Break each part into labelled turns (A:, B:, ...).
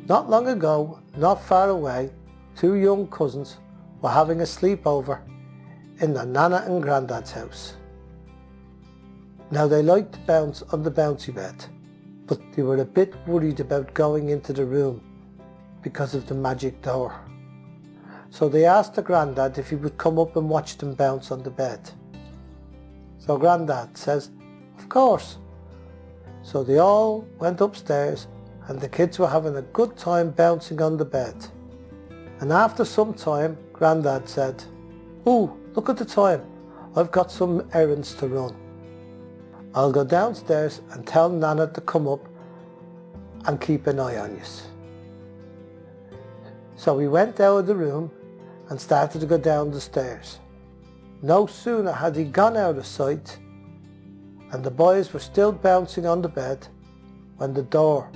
A: Not long ago, not far away, two young cousins were having a sleepover in their Nana and Grandad's house. Now they liked to bounce on the bouncy bed, but they were a bit worried about going into the room because of the magic door. So they asked the Grandad if he would come up and watch them bounce on the bed. So Grandad says, of course. So they all went upstairs and the kids were having a good time bouncing on the bed. And after some time, Grandad said, "Oh, look at the time. I've got some errands to run. I'll go downstairs and tell Nana to come up and keep an eye on you." So he went out of the room and started to go down the stairs. No sooner had he gone out of sight and the boys were still bouncing on the bed when the door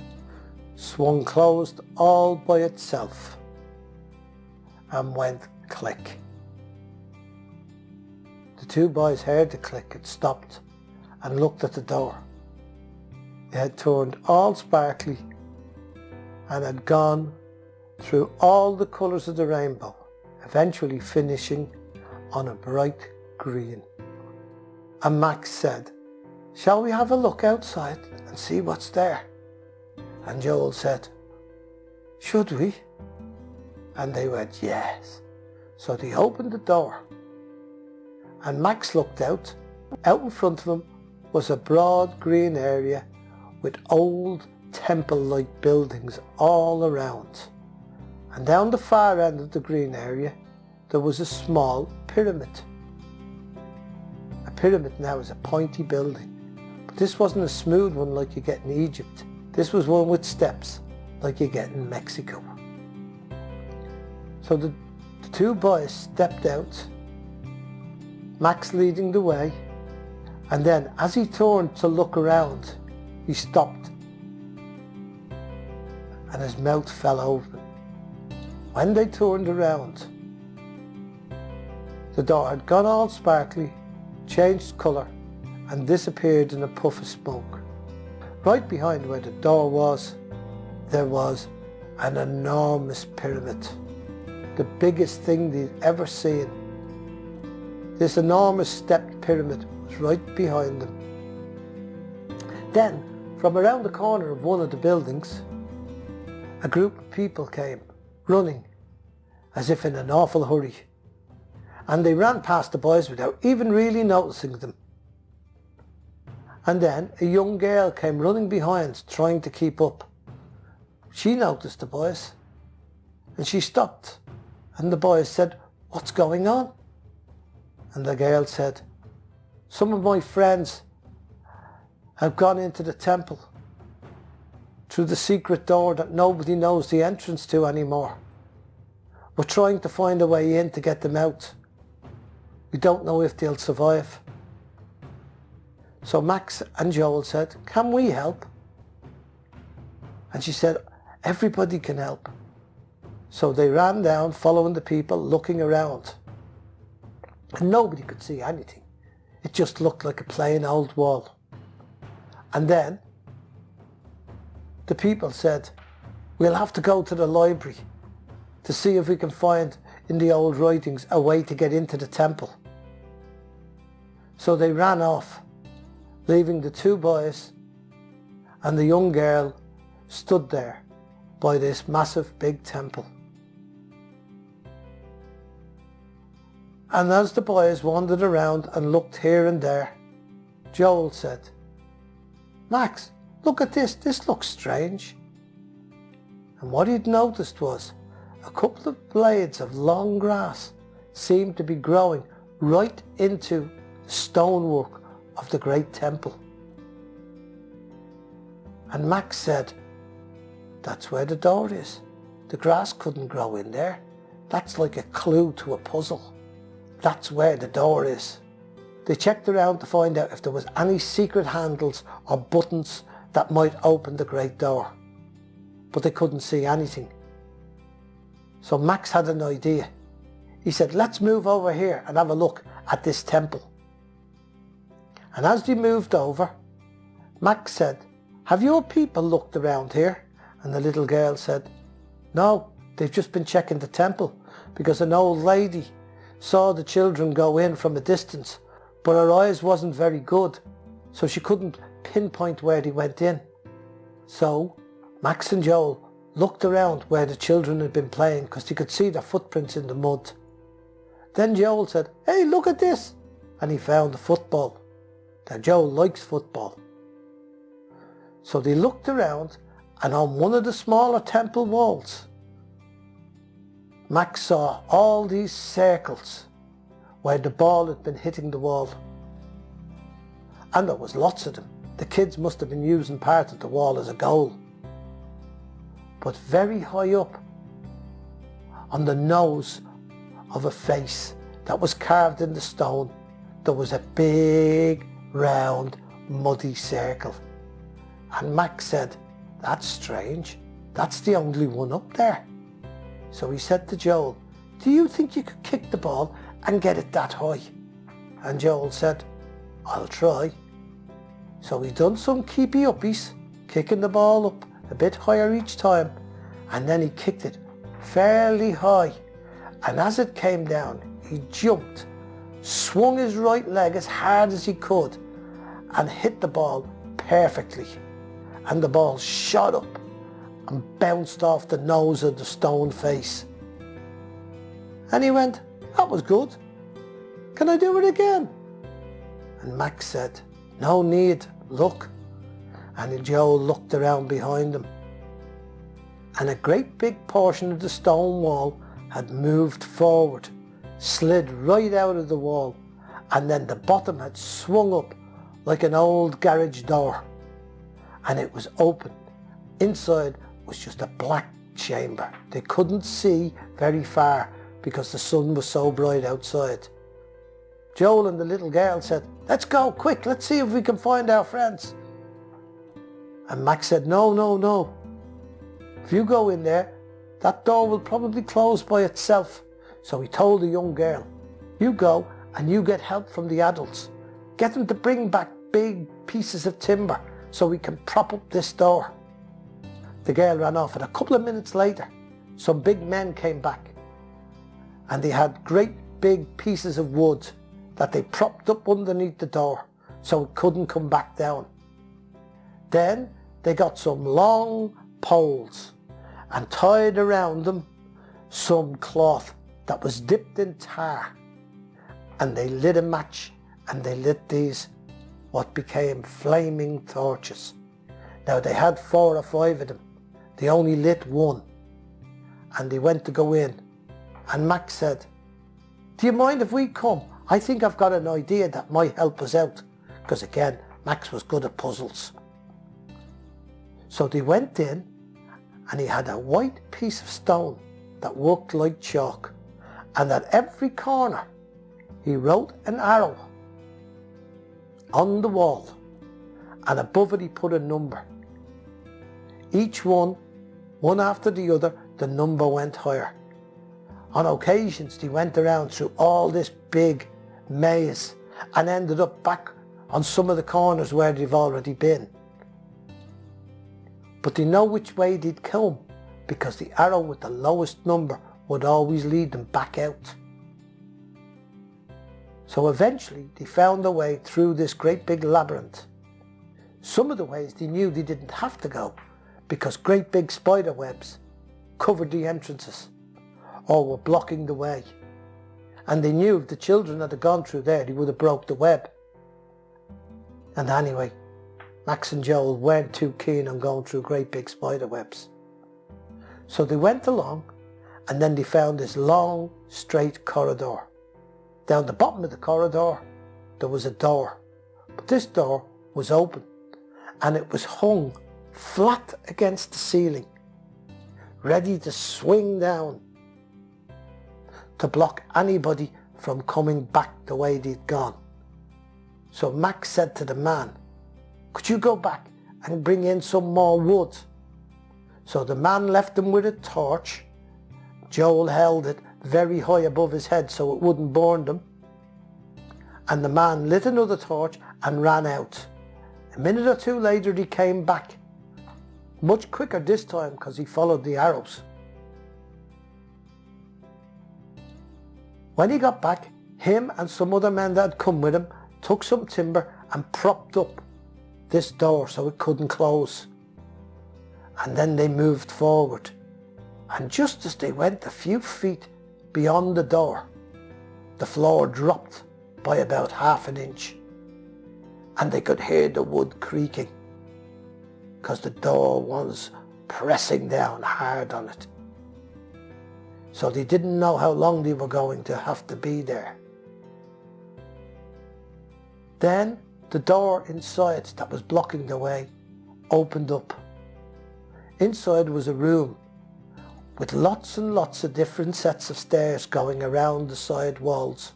A: swung closed all by itself and went click. The two boys heard the click and stopped and looked at the door. It had turned all sparkly and had gone through all the colours of the rainbow, eventually finishing on a bright green. And Max said, "Shall we have a look outside and see what's there?" And Joel said, "Should we?" And they went, "Yes." So they opened the door and Max looked out. Out in front of him was a broad green area with old temple-like buildings all around. And down the far end of the green area there was a small pyramid. A pyramid now is a pointy building, but this wasn't a smooth one like you get in Egypt. This was one with steps like you get in Mexico. So the two boys stepped out, Max leading the way, and then as he turned to look around, he stopped and his mouth fell open. When they turned around, the door had gone all sparkly, changed colour and disappeared in a puff of smoke. Right behind where the door was, there was an enormous pyramid, the biggest thing they'd ever seen. This enormous stepped pyramid was right behind them. Then, from around the corner of one of the buildings, a group of people came, running, as if in an awful hurry. And they ran past the boys without even really noticing them. And then a young girl came running behind, trying to keep up. She noticed the boys, and she stopped. And the boys said, "What's going on?" And the girl said, "Some of my friends have gone into the temple through the secret door that nobody knows the entrance to anymore. We're trying to find a way in to get them out. We don't know if they'll survive." So Max and Joel said, "Can we help?" And she said, "Everybody can help." So they ran down, following the people, looking around. And nobody could see anything. It just looked like a plain old wall. And then the people said, "We'll have to go to the library to see if we can find in the old writings a way to get into the temple." So they ran off, leaving the two boys and the young girl stood there by this massive big temple. And as the boys wandered around and looked here and there, Joel said, "Max, look at this. This looks strange." And what he'd noticed was a couple of blades of long grass seemed to be growing right into the stonework of the great temple. And Max said, "That's where the door is. The grass couldn't grow in there. That's like a clue to a puzzle. That's where the door is." They checked around to find out if there was any secret handles or buttons that might open the great door, but they couldn't see anything. So Max had an idea. He said, "Let's move over here and have a look at this temple." And as they moved over, Max said, "Have your people looked around here?" And the little girl said, No, they've just been checking the temple because an old lady saw the children go in from a distance, but her eyes wasn't very good, so she couldn't pinpoint where they went in. So Max and Joel looked around where the children had been playing because they could see their footprints in the mud. Then Joel said, "Hey, look at this," and he found the football. Now Joel likes football. So they looked around, and on one of the smaller temple walls, Max saw all these circles where the ball had been hitting the wall. And there was lots of them. The kids must have been using part of the wall as a goal. But very high up, on the nose of a face that was carved in the stone, there was a big, round, muddy circle. And Max said, "That's strange. That's the only one up there." So he said to Joel, "Do you think you could kick the ball and get it that high?" And Joel said, "I'll try." So he done some keepy uppies, kicking the ball up a bit higher each time, and then he kicked it fairly high. And as it came down, he jumped, swung his right leg as hard as he could, and hit the ball perfectly. And the ball shot up and bounced off the nose of the stone face. And he went, "That was good. Can I do it again?" And Max said, "No need, look." And Joel looked around behind him, and a great big portion of the stone wall had moved forward, slid right out of the wall, and then the bottom had swung up like an old garage door, and it was open. Inside was just a black chamber. They couldn't see very far because the sun was so bright outside. Joel and the little girl said, "Let's go, quick, let's see if we can find our friends." And Max said, "No, no, no. If you go in there, that door will probably close by itself." So he told the young girl, "You go and you get help from the adults. Get them to bring back big pieces of timber so we can prop up this door." The girl ran off, and a couple of minutes later, some big men came back, and they had great big pieces of wood that they propped up underneath the door so it couldn't come back down. Then they got some long poles and tied around them some cloth that was dipped in tar, and they lit a match, and they lit these what became flaming torches. Now they had 4 or 5 of them. They only lit one, and they went to go in, and Max said, "Do you mind if we come? I think I've got an idea that might help us out," because again, Max was good at puzzles. So they went in, and he had a white piece of stone that worked like chalk, and at every corner he wrote an arrow on the wall, and above it he put a number. Each one after the other, the number went higher. On occasions they went around through all this big maze and ended up back on some of the corners where they've already been. But they know which way they'd come because the arrow with the lowest number would always lead them back out. So eventually they found their way through this great big labyrinth. Some of the ways they knew they didn't have to go because great big spider webs covered the entrances or were blocking the way. And they knew if the children had gone through there, they would have broke the web. And anyway, Max and Joel weren't too keen on going through great big spider webs. So they went along, and then they found this long, straight corridor. Down the bottom of the corridor, there was a door. But this door was open, and it was hung flat against the ceiling, ready to swing down to block anybody from coming back the way they'd gone. So Max said to the man, "Could you go back and bring in some more wood?" So the man left them with a torch. Joel held it very high above his head so it wouldn't burn them. And the man lit another torch and ran out. A minute or two later he came back. Much quicker this time because he followed the arrows. When he got back, him and some other men that had come with him took some timber and propped up this door so it couldn't close. And then they moved forward. And just as they went a few feet beyond the door, the floor dropped by about half an inch. And they could hear the wood creaking because the door was pressing down hard on it. So they didn't know how long they were going to have to be there. Then the door inside that was blocking the way opened up. Inside was a room with lots and lots of different sets of stairs going around the side walls.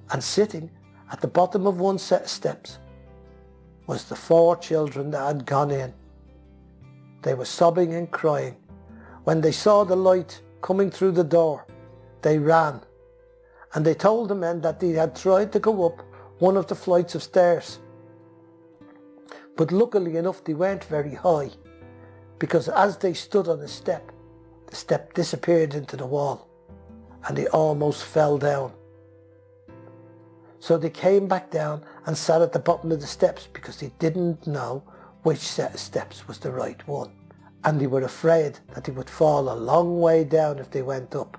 A: And sitting at the bottom of one set of steps was the 4 children that had gone in. They were sobbing and crying. When they saw the light coming through the door, they ran, and they told the men that they had tried to go up one of the flights of stairs. But luckily enough, they weren't very high, because as they stood on the step disappeared into the wall, and they almost fell down. So they came back down and sat at the bottom of the steps because they didn't know which set of steps was the right one. And they were afraid that they would fall a long way down if they went up.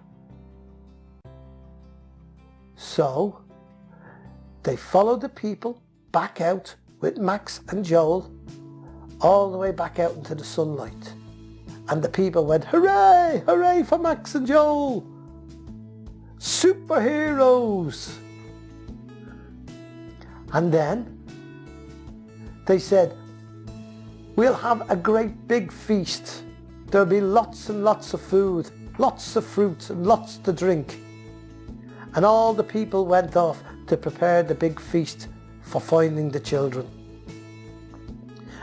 A: So they followed the people back out with Max and Joel all the way back out into the sunlight. And the people went, "Hooray! Hooray for Max and Joel! Superheroes!" And then they said, "We'll have a great big feast. There'll be lots and lots of food, lots of fruit and lots to drink." And all the people went off to prepare the big feast for finding the children.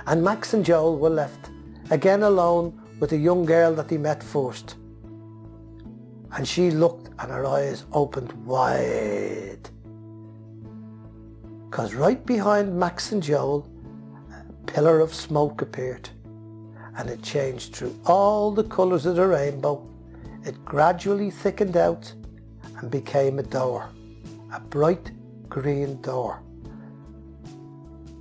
A: And Max and Joel were left again alone with a young girl that they met first. And she looked and her eyes opened wide. Because right behind Max and Joel, a pillar of smoke appeared, and it changed through all the colours of the rainbow. It gradually thickened out and became a door, a bright green door.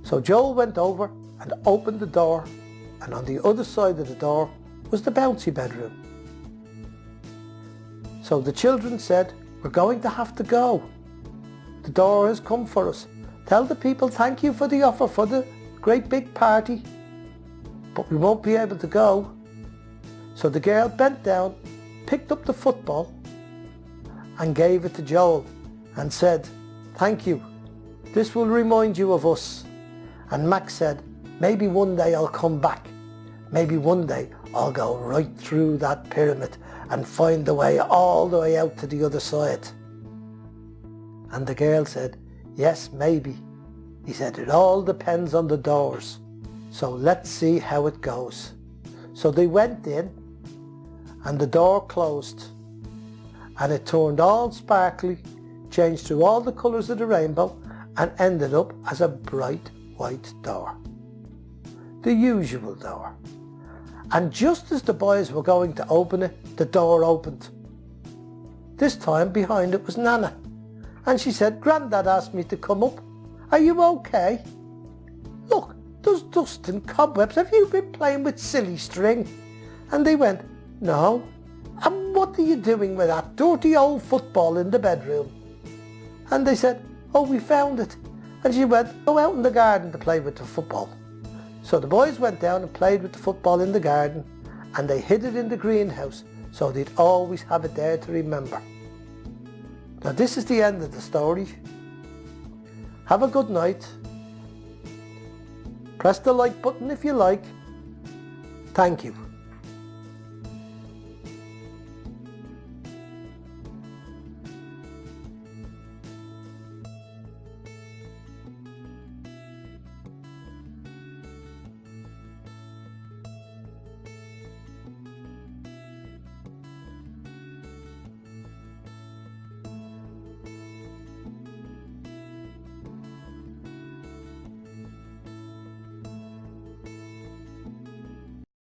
A: So Joel went over and opened the door, and on the other side of the door was the bouncy bedroom. So the children said, "We're going to have to go. The door has come for us. Tell the people thank you for the offer for the great big party, but we won't be able to go." So the girl bent down, picked up the football and gave it to Joel and said, "Thank you. This will remind you of us." And Max said, "Maybe one day I'll come back. Maybe one day I'll go right through that pyramid and find the way all the way out to the other side." And the girl said, "Yes, maybe." He said, "It all depends on the doors. So let's see how it goes." So they went in and the door closed and it turned all sparkly, changed through all the colours of the rainbow and ended up as a bright white door. The usual door. And just as the boys were going to open it, the door opened. This time behind it was Nana. And she said, "Grandad asked me to come up. Are you okay? Look, there's dust and cobwebs. Have you been playing with silly string?" And they went, "No." "And what are you doing with that dirty old football in the bedroom?" And they said, "Oh, we found it." And she went, "Go out in the garden to play with the football." So the boys went down and played with the football in the garden, and they hid it in the greenhouse so they'd always have it there to remember. Now this is the end of the story. Have a good night. Press the like button if you like. Thank you.